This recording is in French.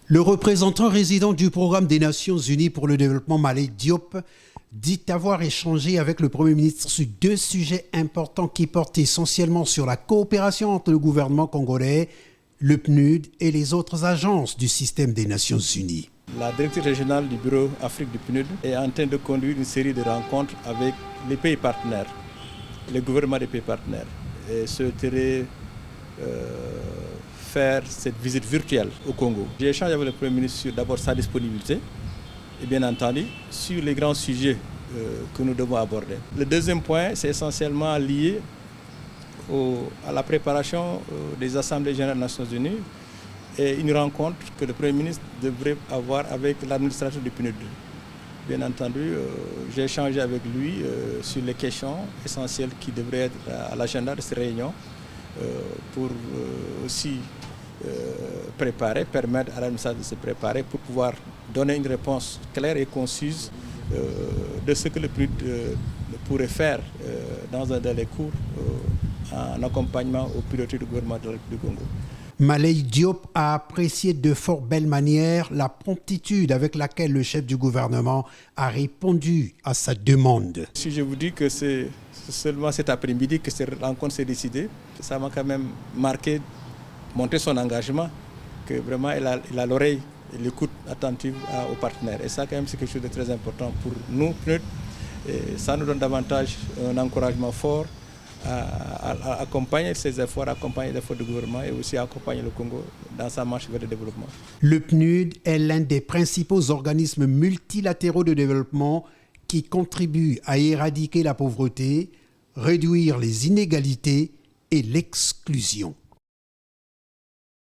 Le représentant résident du programme des Nations Unies pour le développement, Maley Diop, dit avoir échangé avec le Premier ministre sur deux sujets importants qui portent essentiellement sur la coopération entre le gouvernement congolais, le PNUD et les autres agences du système des Nations Unies. La directrice régionale du bureau Afrique du PNUD est en train de conduire une série de rencontres avec les pays partenaires, les gouvernements des pays partenaires, et souhaiterait faire cette visite virtuelle au Congo. J'ai échangé avec le Premier ministre sur d'abord sa disponibilité et bien entendu sur les grands sujets que nous devons aborder. Le deuxième point, c'est essentiellement lié à la préparation des Assemblées générales des Nations Unies et une rencontre que le Premier ministre devrait avoir avec l'administrateur du PNUD. Bien entendu, j'ai échangé avec lui sur les questions essentielles qui devraient être à l'agenda de ces réunions pour aussi permettre à l'administration de se préparer pour pouvoir donner une réponse claire et concise de ce que le PNUD pourrait faire dans un délai court en accompagnement aux priorités du gouvernement de la République du Congo. Maley Diop a apprécié de fort belle manière la promptitude avec laquelle le chef du gouvernement a répondu à sa demande. Si je vous dis que c'est seulement cet après-midi que cette rencontre s'est décidée, ça m'a quand même marqué, montré son engagement, que vraiment il a l'oreille et l'écoute attentive aux partenaires. Et ça quand même c'est quelque chose de très important pour nous, PNUD. Et ça nous donne davantage un encouragement fort à accompagner ces efforts, accompagner les efforts du gouvernement et aussi accompagner le Congo dans sa marche vers le développement. Le PNUD est l'un des principaux organismes multilatéraux de développement qui contribuent à éradiquer la pauvreté, réduire les inégalités et l'exclusion.